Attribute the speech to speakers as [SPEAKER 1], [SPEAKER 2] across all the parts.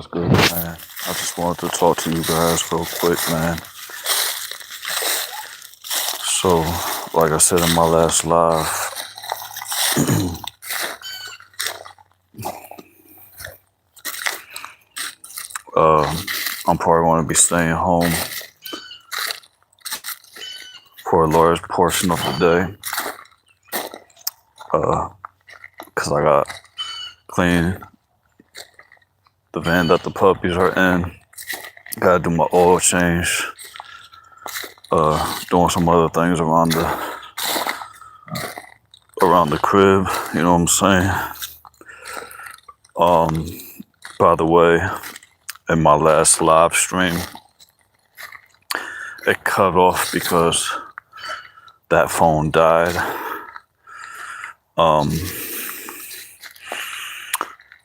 [SPEAKER 1] What's good, man? I just wanted to talk to you guys real quick, man. So, like I said in my last live, I'm probably going to be staying home for a large portion of the day. Because I got clean the van that the puppies are in. Gotta do my oil change. Doing some other things around the crib, you know what I'm saying? By the way, in my last live stream, it cut off because that phone died.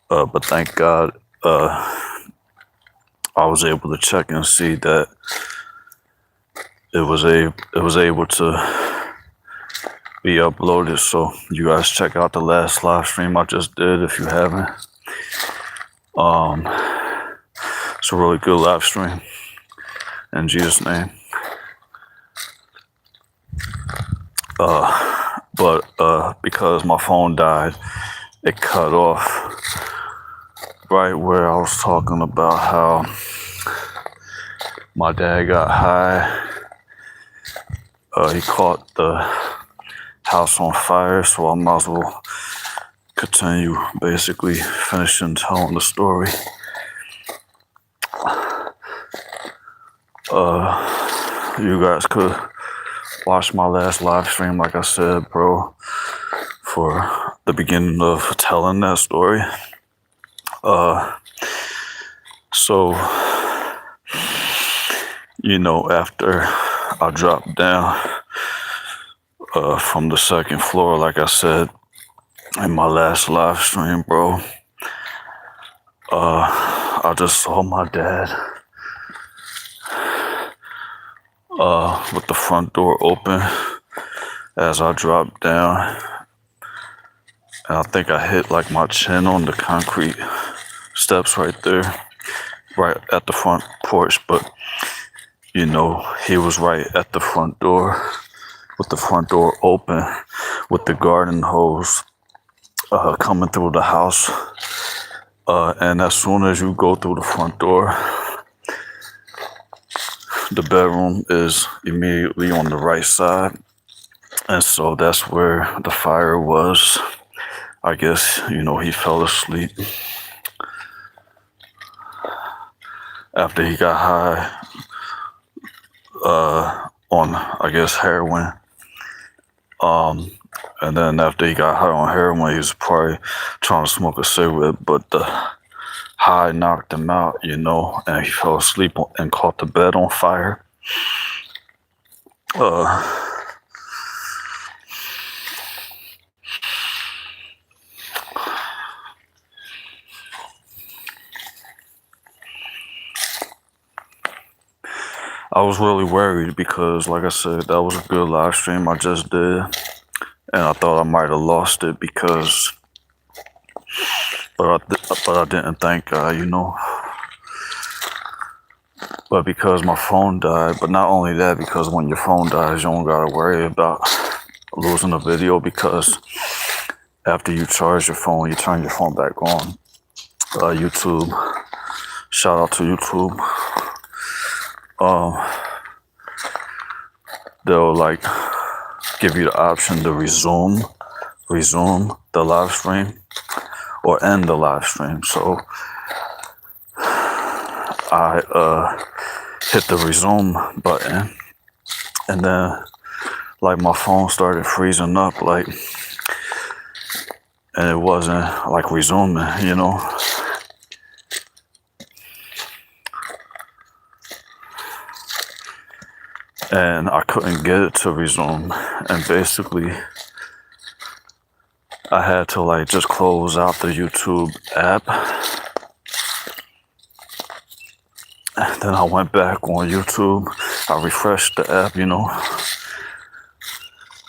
[SPEAKER 1] But thank God, I was able to check and see that it was able to be uploaded. So you guys check out the last live stream I just did if you haven't. It's a really good live stream. In Jesus' name. But because my phone died, it cut off right where I was talking about how my dad got high. He caught the house on fire, so I might as well continue basically finishing telling the story. You guys could watch my last live stream, like I said, bro, for the beginning of telling that story. So, you know, after I dropped down from the second floor, like I said in my last live stream, bro, I just saw my dad with the front door open as I dropped down. And I think I hit like my chin on the concrete steps right there, right at the front porch. But, you know, he was right at the front door with the front door open with the garden hose coming through the house. And as soon as you go through the front door, the bedroom is immediately on the right side. And so that's where the fire was. I guess, you know, he fell asleep after he got high on, I guess, heroin. And then after he got high on heroin, he was probably trying to smoke a cigarette, but the high knocked him out, you know, and he fell asleep and caught the bed on fire. I was really worried because, like I said, that was a good live stream I just did. And I thought I might have lost it because, but I didn't, thank God, you know. But because my phone died, but not only that, because when your phone dies, you don't gotta worry about losing a video, because after you charge your phone, you turn your phone back on. YouTube, shout out to YouTube. They'll like give you the option to resume the live stream or end the live stream. So I hit the resume button, and then like my phone started freezing up, like, and it wasn't like resuming, you know. And I couldn't get it to resume, and basically I had to like just close out the YouTube app. And then I went back on YouTube. I refreshed the app, you know,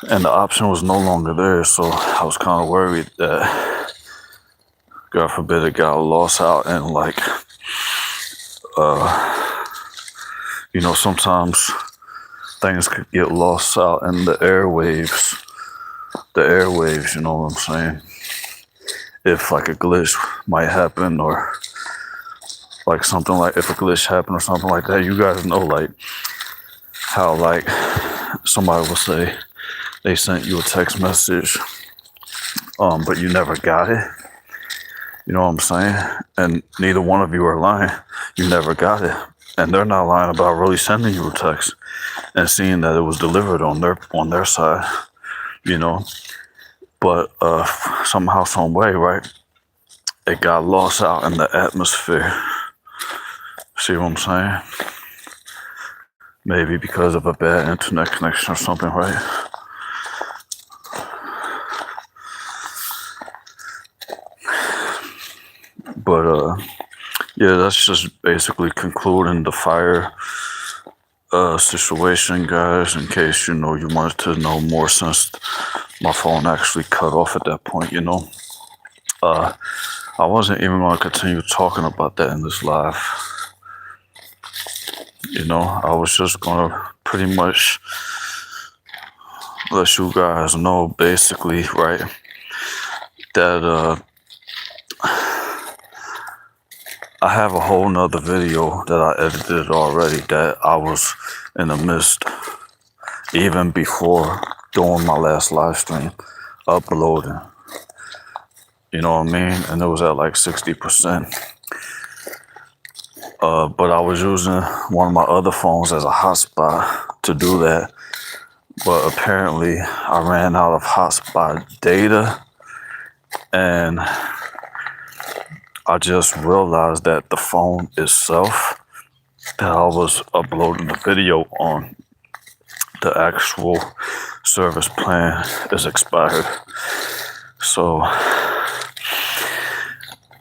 [SPEAKER 1] and the option was no longer there. So I was kind of worried that, God forbid, it got lost out in like You know, sometimes things could get lost out in the airwaves. The airwaves, you know what I'm saying? If like a glitch might happen, or like something like if a glitch happened or something like that, you guys know like how like somebody will say they sent you a text message, but you never got it. You know what I'm saying? And neither one of you are lying. You never got it. And they're not lying about really sending you a text and seeing that it was delivered on their side, you know. But somehow, some way, right? It got lost out in the atmosphere. See what I'm saying? Maybe because of a bad internet connection or something, right? But yeah, that's just basically concluding the fire situation, guys, in case, you know, you wanted to know more, since my phone actually cut off at that point, you know. I wasn't even going to continue talking about that in this live. You know, I was just going to pretty much let you guys know, basically, right, that I have a whole nother video that I edited already that I was in the midst, even before doing my last live stream, uploading. You know what I mean? And it was at like 60%. But I was using one of my other phones as a hotspot to do that. But apparently I ran out of hotspot data, and I just realized that the phone itself that I was uploading the video on, the actual service plan is expired. So,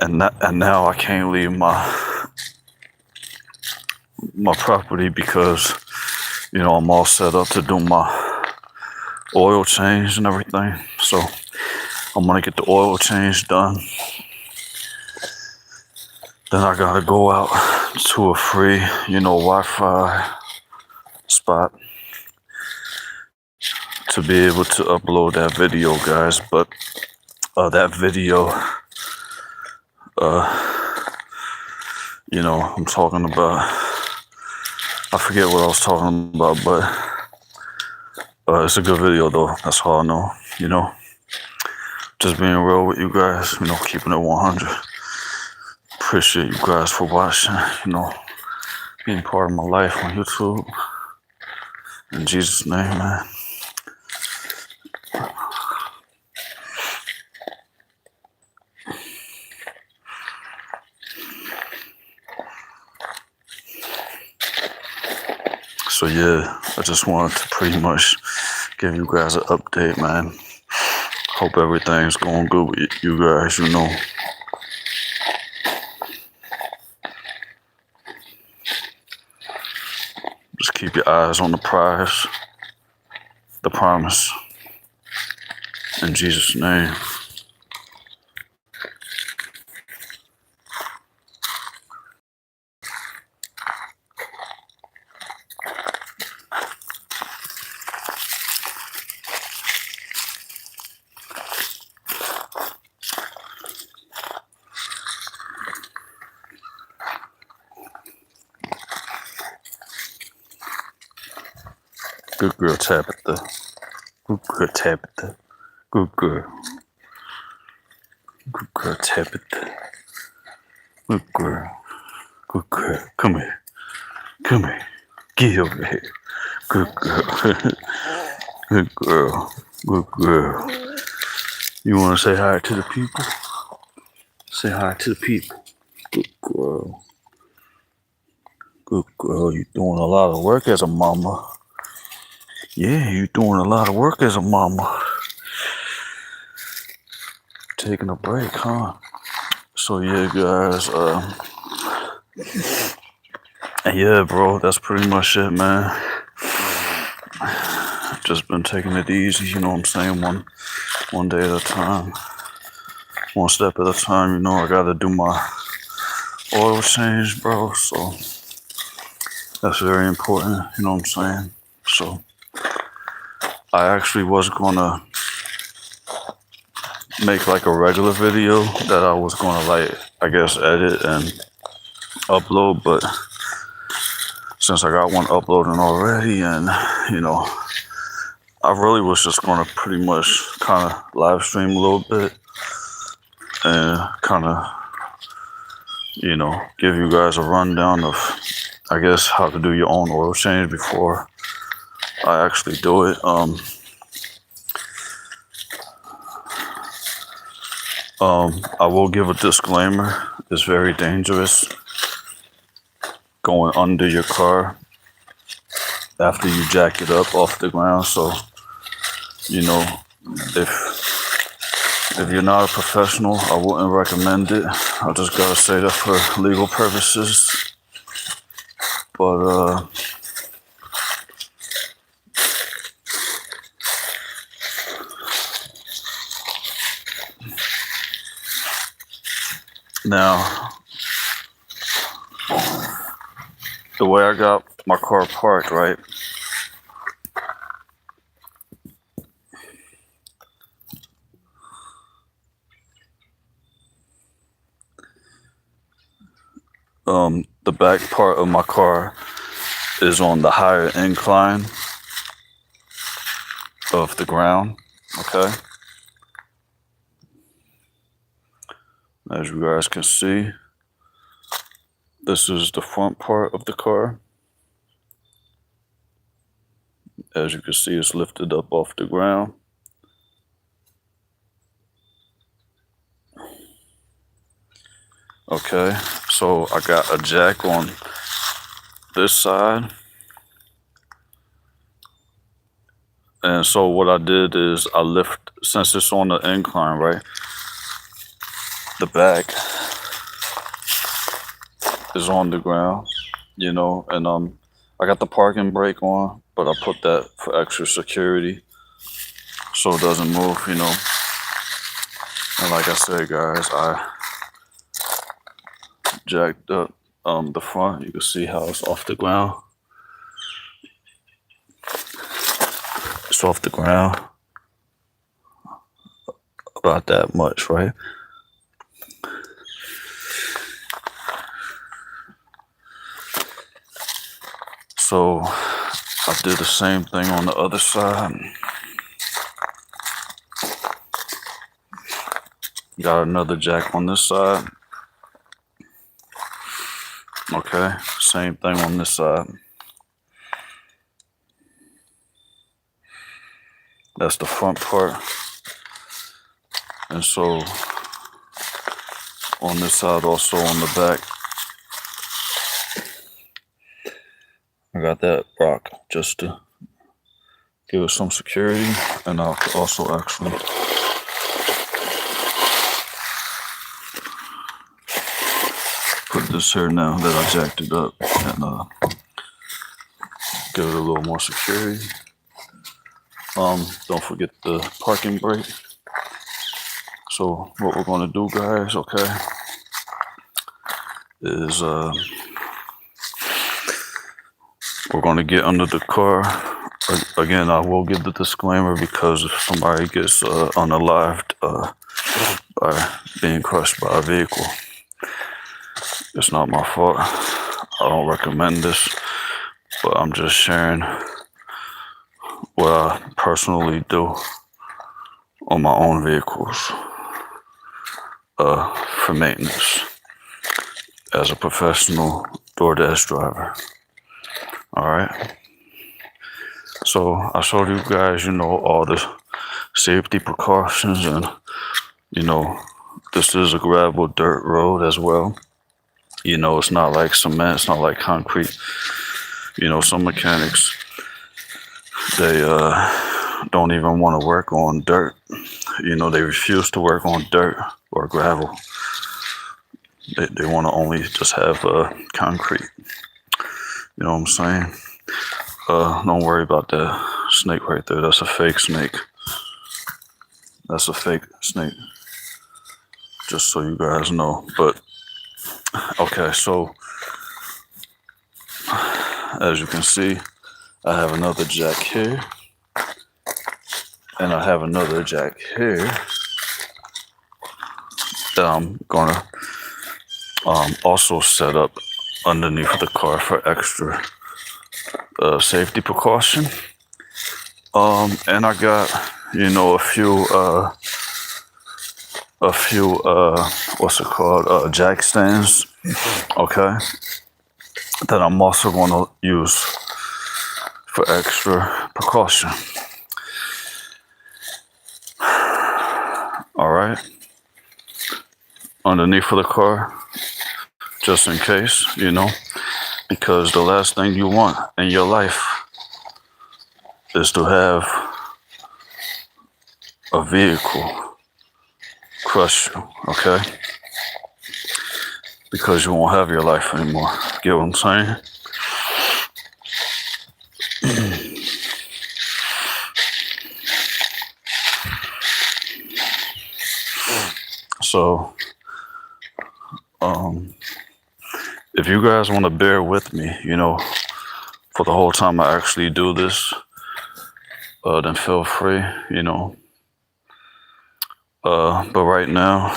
[SPEAKER 1] and now I can't leave my property because, you know, I'm all set up to do my oil change and everything. So I'm gonna get the oil change done. Then I gotta go out to a free, you know, Wi-Fi spot to be able to upload that video, guys. But that video, you know, I'm talking about, I forget what I was talking about, but it's a good video though. That's all I know, you know. Just being real with you guys, you know, keeping it 100. Appreciate you guys for watching, you know, being part of my life on YouTube. In Jesus' name, man. So yeah, I just wanted to pretty much give you guys an update, man. Hope everything's going good with you guys, you know. Just keep your eyes on the prize, the promise. In Jesus' name. Good girl, Tabitha. Good girl, Tabitha. Good girl. Good girl, Tabitha. Good girl. Good girl. Come here. Come here. Get over here. Good girl. Good girl. Good girl. You want to say hi to the people? Say hi to the people. Good girl. Good girl. You're doing a lot of work as a mama. Yeah, you're doing a lot of work as a mama. Taking a break, huh? So yeah, guys, and yeah, bro, that's pretty much it, man. Just been taking it easy, you know what I'm saying? One day at a time, one step at a time. You know, I gotta do my oil change, bro. So that's very important, you know what I'm saying? So I actually was gonna make like a regular video that I was gonna like, I guess, edit and upload, but since I got one uploading already, and you know, I really was just gonna pretty much kind of live stream a little bit and kind of, you know, give you guys a rundown of, I guess, how to do your own oil change before I actually do it. I will give a disclaimer. It's very dangerous going under your car after you jack it up off the ground. So, you know, if you're not a professional, I wouldn't recommend it. I just gotta say that for legal purposes. But now, the way I got my car parked, right? The back part of my car is on the higher incline of the ground, okay? As you guys can see, this is the front part of the car. As you can see, it's lifted up off the ground. Okay, so I got a jack on this side. And so what I did is I lift, since it's on the incline, right? The back is on the ground, you know, and I got the parking brake on, but I put that for extra security so it doesn't move, you know. And like I said, guys, I jacked up the front. You can see how it's off the ground. It's off the ground about that much, right? So I did the same thing on the other side. Got another jack on this side. Okay, same thing on this side. That's the front part. And so on this side, also on the back, I got that rock just to give it some security. And I'll also actually put this here now that I jacked it up and give it a little more security. Don't forget the parking brake. So what we're gonna do, guys, okay, is we're gonna get under the car. Again, I will give the disclaimer because if somebody gets unalived by being crushed by a vehicle, it's not my fault. I don't recommend this, but I'm just sharing what I personally do on my own vehicles for maintenance as a professional DoorDash driver. All right. So I showed you guys, you know, all the safety precautions, and you know, this is a gravel dirt road as well. You know, it's not like cement, it's not like concrete. You know, some mechanics, they don't even want to work on dirt. You know, they refuse to work on dirt or gravel. They want to only just have concrete. You know what I'm saying? Don't worry about that snake right there. That's a fake snake. That's a fake snake. Just so you guys know. But Okay, so as you can see, I have another jack here, and I have another jack here that I'm gonna also set up underneath the car for extra safety precaution. And I got, a few what's it called, jack stands, okay, that I'm also gonna use for extra precaution. All right, underneath of the car, just in case, because the last thing you want in your life is to have a vehicle crush you, okay? Because you won't have your life anymore. Get what I'm saying? So, if you guys want to bear with me, for the whole time I actually do this, then feel free, but right now,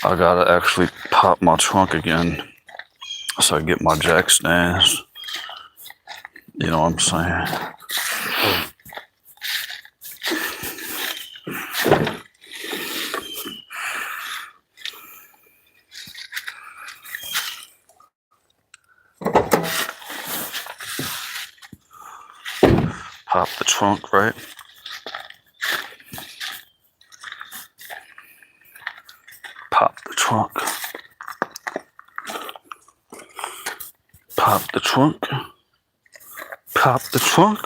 [SPEAKER 1] I gotta actually pop my trunk again so I get my jack stands. You know what I'm saying? Pop the trunk, right? Pop the trunk. Pop the trunk. Pop the trunk.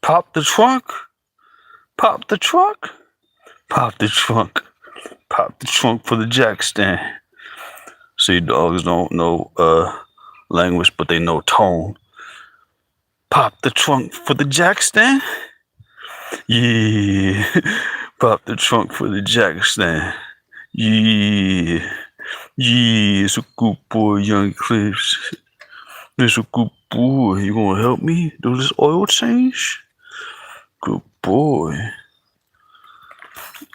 [SPEAKER 1] Pop the trunk. Pop the trunk. Pop the trunk. Pop the trunk for the jack stand. See, dogs don't know language, but they know tone. Pop the trunk for the jack stand. Yeah. Pop the trunk for the jack stand. Yeah. Yeah, it's a good boy, young Clips. It's a good boy. You gonna help me do this oil change? Good boy.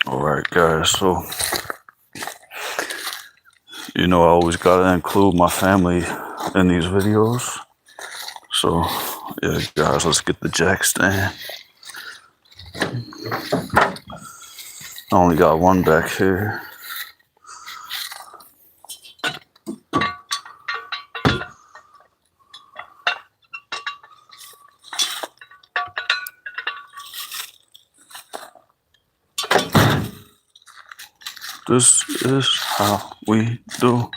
[SPEAKER 1] Alright, guys, so I always gotta include my family in these videos. So yeah, guys, let's get the jack stand. I only got one back here. This is how we do.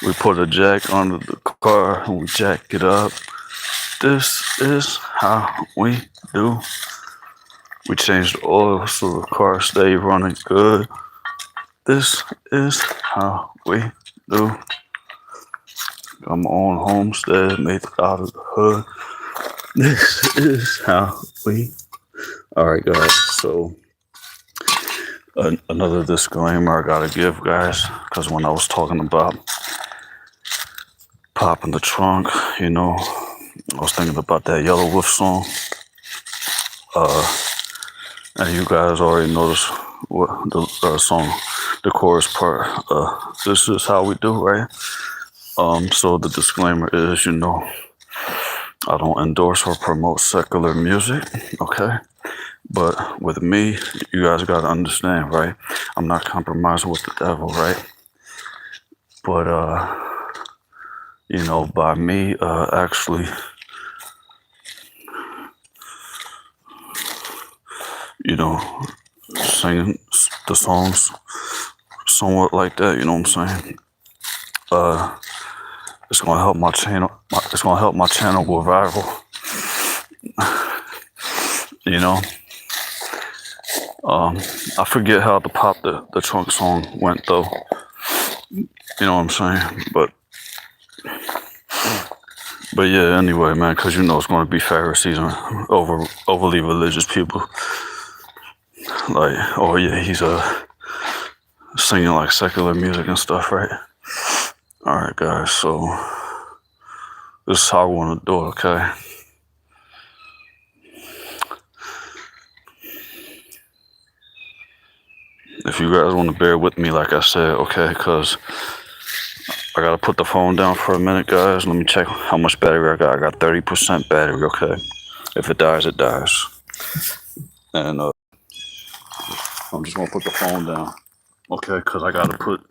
[SPEAKER 1] We put a jack under the car and we jack it up. This is how we do. We change the oil so the car stay running good. This is how we do. Got my own homestead made out of the hood. This is how we. Alright, guys, so another disclaimer I gotta give, guys, because when I was talking about popping the trunk, I was thinking about that Yelawolf song. And you guys already noticed what the song, the chorus part. This is how we do, right? So the disclaimer is, I don't endorse or promote secular music, okay? But with me, you guys gotta understand, right? I'm not compromising with the devil, right? But by me actually, singing the songs somewhat like that, you know what I'm saying? It's gonna help my channel. It's gonna help my channel go viral. I forget how the pop the trunk song went though. You know what I'm saying? But yeah, anyway, man, because it's going to be Pharisees and overly religious people. Like, oh yeah, singing like secular music and stuff, right? Alright guys, so this is how I want to do it, okay? If you guys want to bear with me, like I said, okay, because I gotta put the phone down for a minute, guys. Let me check how much battery I got. I got 30% battery, okay? If it dies, it dies. And I'm just gonna put the phone down, okay? Because I gotta put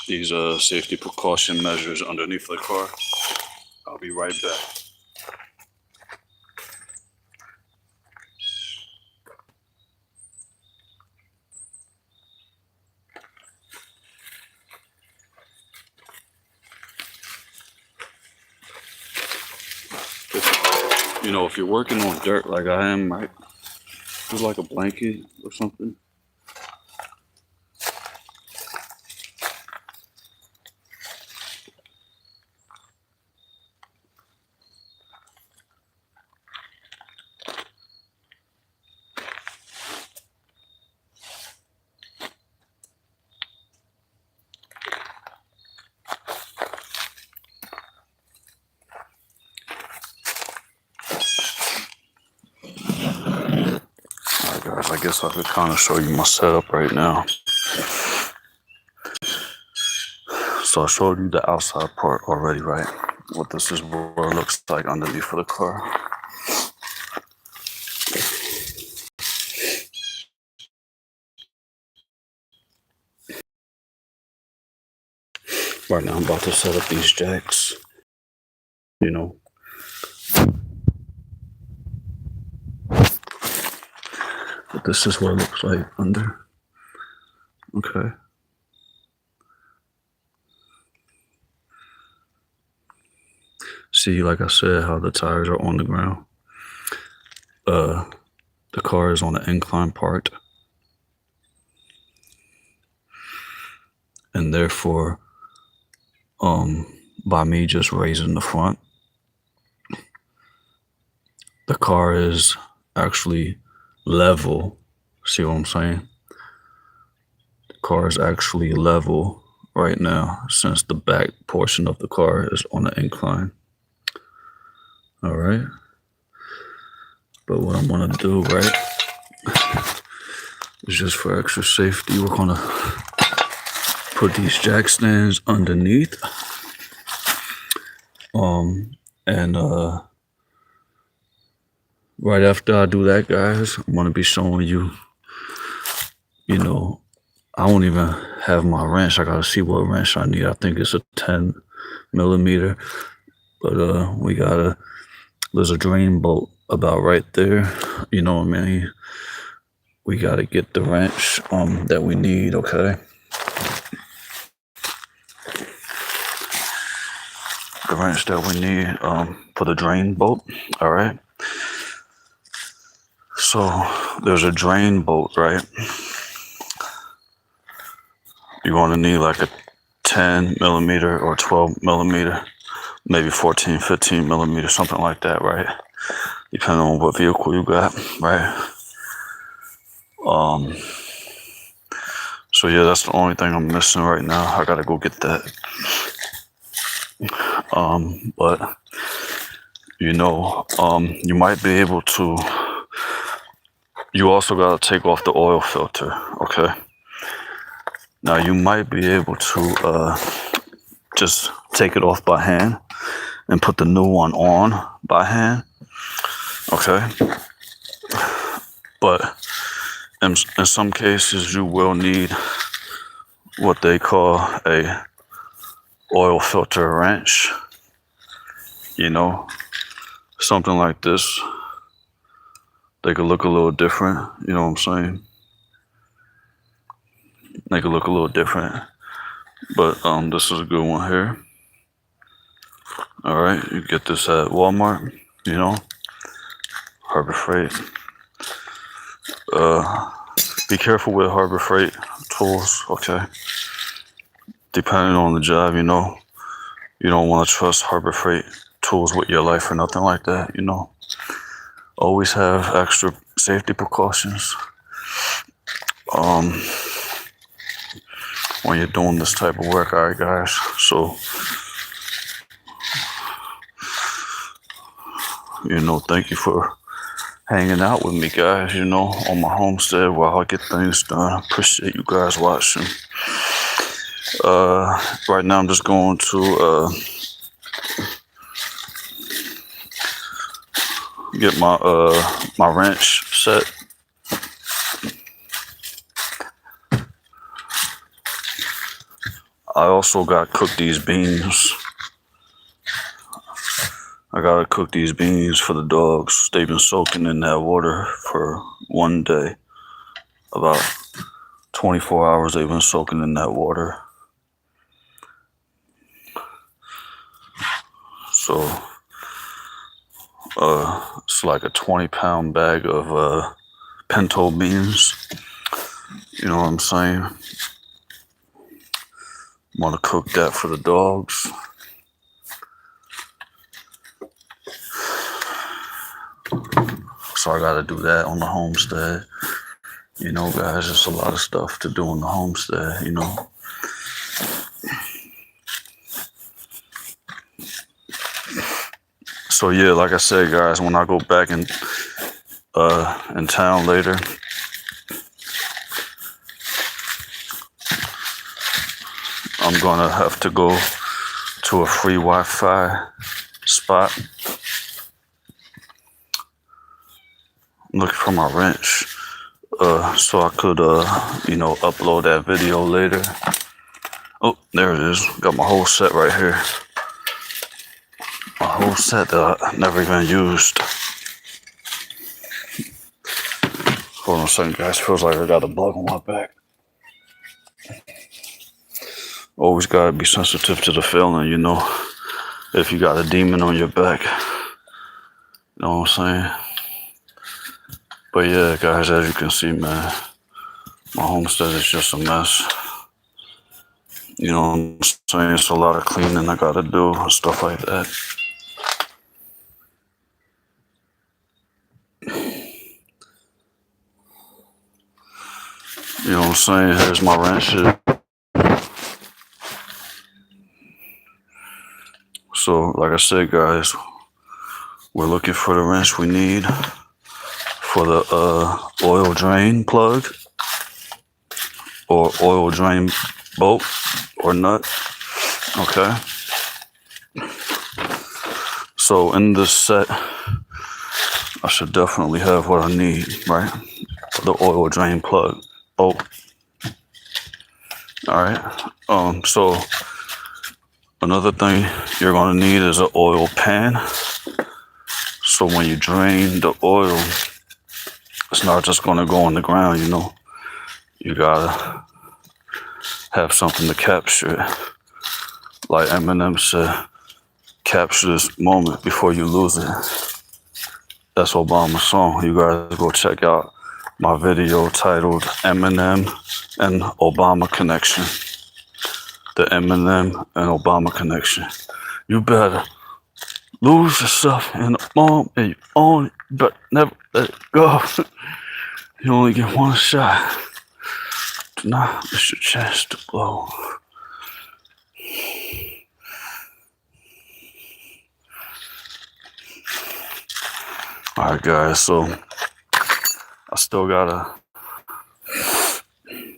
[SPEAKER 1] these safety precaution measures underneath the car. I'll be right back. You know, if you're working on dirt like I am, right? Just like a blanket or something. Alright guys, I guess I could kind of show you my setup right now. So I showed you the outside part already, right? What this is what it looks like underneath of the car. Right now I'm about to set up these jacks, you know. But this is what it looks like under. Okay. See, like I said, how the tires are on the ground. The car is on the incline part. And therefore, by me just raising the front, the car is actually level. See what I'm saying? The car is actually level right now since the back portion of the car is on the incline. All right. But what I'm gonna do, right, is just for extra safety, we're gonna put these jack stands underneath. And right after I do that, guys, I'm gonna be showing you, you know, I don't even have my wrench. I gotta see what wrench I need. I think it's a 10 millimeter, but there's a drain bolt about right there. You know what I mean? We gotta get the wrench that we need, okay? The wrench that we need for the drain bolt, all right? So there's a drain bolt, right? You're gonna need like a 10 millimeter or 12 millimeter, maybe 14, 15 millimeter, something like that, right? Depending on what vehicle you got, right? So yeah, that's the only thing I'm missing right now. I gotta go get that. But you know, you might be able to, you also gotta take off the oil filter, okay? Now you might be able to just take it off by hand and put the new one on by hand, okay? But in some cases you will need what they call a oil filter wrench, you know, something like this. They could look a little different, you know what I'm saying? They could look a little different, but this is a good one here. All right, you get this at Walmart, you know, Harbor Freight. Be careful with Harbor Freight tools, okay? Depending on the job, you know, you don't want to trust Harbor Freight tools with your life or nothing like that, you know. Always have extra safety precautions. when you're doing this type of work. All right, guys. So, thank you for hanging out with me, guys, on my homestead while I get things done. Appreciate you guys watching. Right now I'm just going to get my wrench set. I also got cooked these beans. I gotta cook these beans for the dogs. They've been soaking in that water for one day. About 24 hours they've been soaking in that water. So, it's like a 20-pound bag of pinto beans. You know what I'm saying? I'm gonna cook that for the dogs. So I gotta do that on the homestead. Guys, there's a lot of stuff to do on the homestead, So yeah, like I said, guys, when I go back in town later, I'm gonna have to go to a free Wi-Fi spot. I'm looking for my wrench, so I could, upload that video later. Oh, there it is. Got my whole set right here. My whole set that I never even used. Hold on a second, guys. Feels like I got a bug on my back. Always gotta be sensitive to the feeling, if you got a demon on your back. You know what I'm saying? But yeah, guys, as you can see, man, my homestead is just a mess. You know what I'm saying? It's a lot of cleaning I gotta do and stuff like that. You know what I'm saying? Here's my wrenches. So, like I said, guys, we're looking for the wrench we need for the oil drain plug or oil drain bolt or nut. Okay. So in this set, I should definitely have what I need, right? The oil drain plug bolt. All right. So another thing you're gonna need is an oil pan. So when you drain the oil, it's not just gonna go on the ground, You gotta have something to capture it. Like Eminem said, capture this moment before you lose it. That's Obama's song. You guys go check out my video titled Eminem and Obama Connection. The Eminem and Obama Connection. You better lose yourself in the moment and you own it, but never let it go. You only get one shot. Do not miss your chance to blow. Alright, guys, so I still gotta,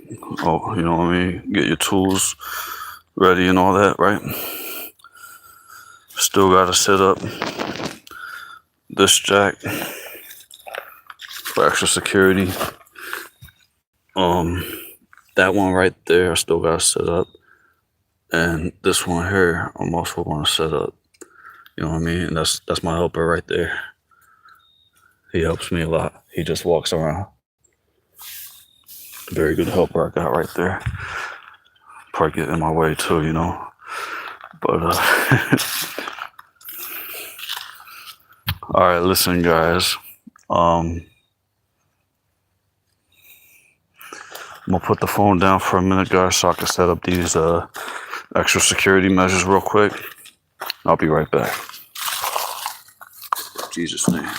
[SPEAKER 1] you know what I mean, get your tools ready and all that, right? Still gotta set up this jack for extra security. That one right there, I still gotta set up. And this one here, I'm also gonna set up. You know what I mean? And that's my helper right there. He helps me a lot. He just walks around. Very good helper I got right there. Probably get in my way too, But all right, listen, guys. I'm gonna put the phone down for a minute, guys, so I can set up these extra security measures real quick. I'll be right back. In Jesus' name.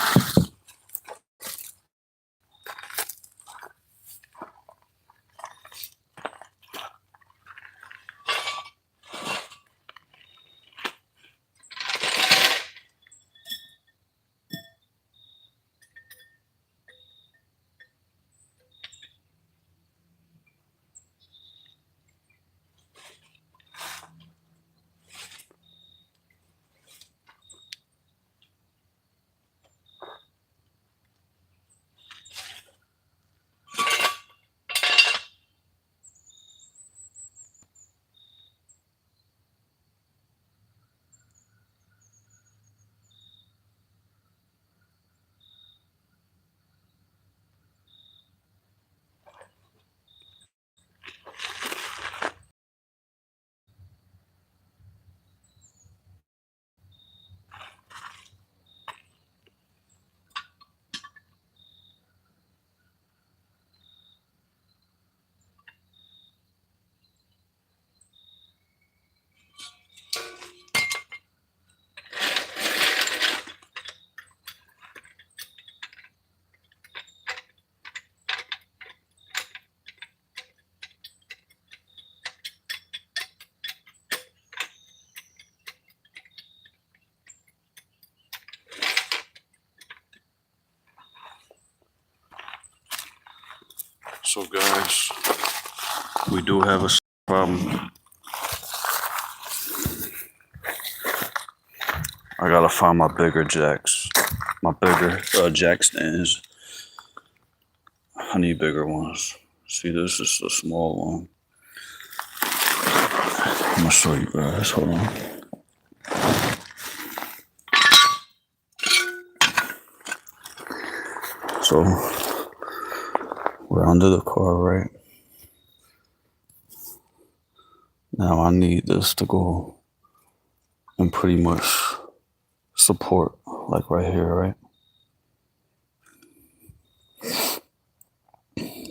[SPEAKER 1] So guys, we do have a problem. I gotta find my bigger jacks. My bigger jack stands. I need bigger ones. See, this is a small one. I'm gonna show you guys. Hold on. So we're under the car, right? Now I need this to go and pretty much support, like right here, right?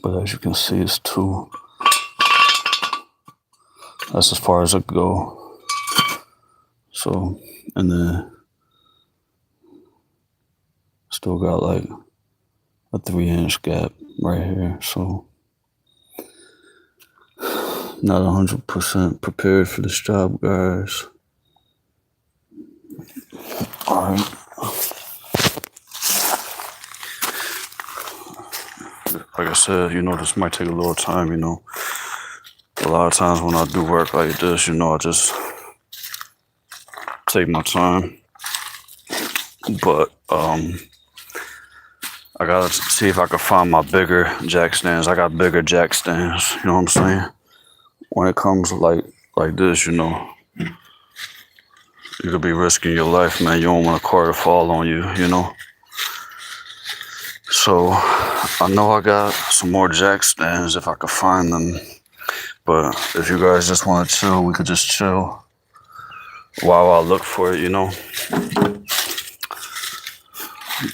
[SPEAKER 1] But as you can see, it's two. That's as far as it go. So, and then still got like a 3-inch gap right here. So not 100% prepared for this job, guys. All right. Like I said, this might take a little time, A lot of times when I do work like this, I just take my time. But I gotta see if I can find my bigger jack stands. I got bigger jack stands, you know what I'm saying? When it comes like this, you could be risking your life, man. You don't want a car to fall on you, So I know I got some more jack stands if I could find them. But if you guys just want to chill, we could just chill while I look for it,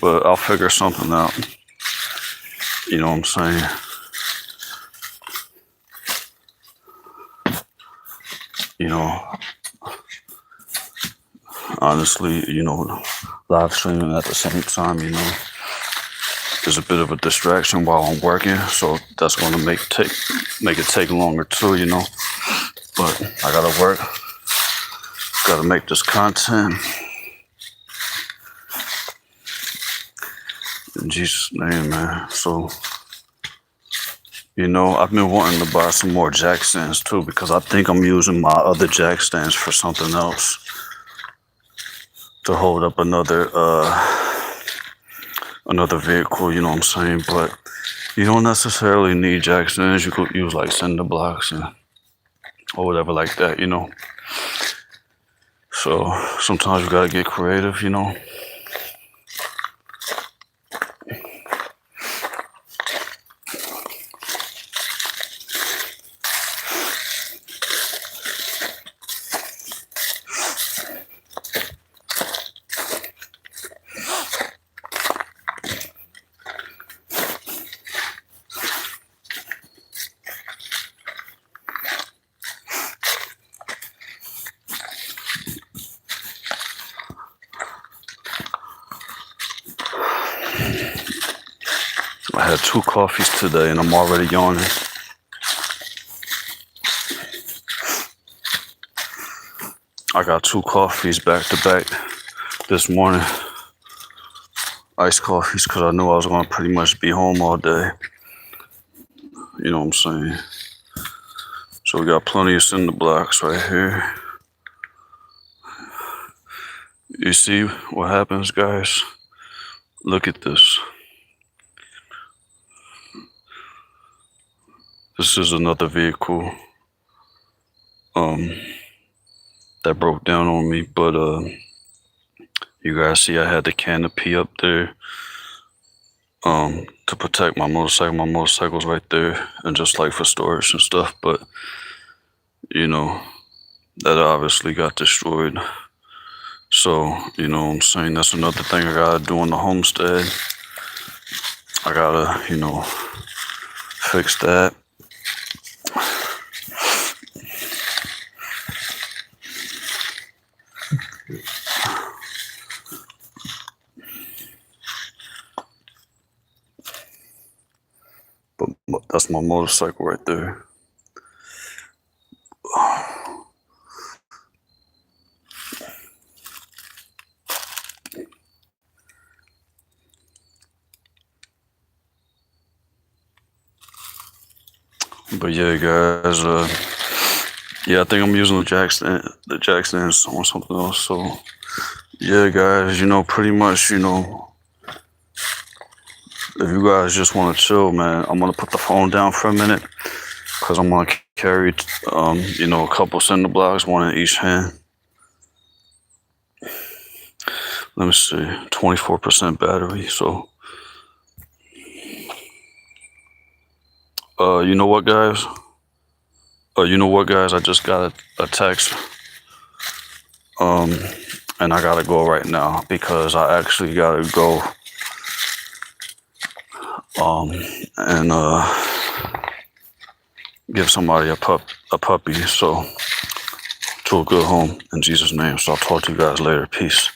[SPEAKER 1] But I'll figure something out. You know what I'm saying? Honestly, live streaming at the same time, is a bit of a distraction while I'm working. So that's going to make it take longer too, But I gotta work. Gotta make this content. In Jesus' name, man. So, I've been wanting to buy some more jack stands too because I think I'm using my other jack stands for something else. To hold up another vehicle, you know what I'm saying? But you don't necessarily need jack stands. You could use like cinder blocks or whatever like that, So sometimes you gotta get creative, I had 2 coffees today and I'm already yawning. I got 2 coffees back to back this morning. Iced coffees because I knew I was going to pretty much be home all day. You know what I'm saying? So we got plenty of cinder blocks right here. You see what happens, guys? Look at this. This is another vehicle that broke down on me, but you guys see I had the canopy up there to protect my motorcycle. My motorcycle's right there and just like for storage and stuff, but that obviously got destroyed. So, you know what I'm saying? That's another thing I gotta do on the homestead. I gotta, fix that. But that's my motorcycle right there. But yeah, guys, yeah, I think I'm using the Jackson on something else. So yeah, guys, pretty much, if you guys just want to chill, man, I'm gonna put the phone down for a minute because I'm gonna carry, a couple cinder blocks, one in each hand. Let me see, 24% battery. So, you know what, guys? I just got a text, and I gotta go right now because I actually gotta go, and give somebody a puppy. So, to a good home in Jesus' name. So I'll talk to you guys later. Peace.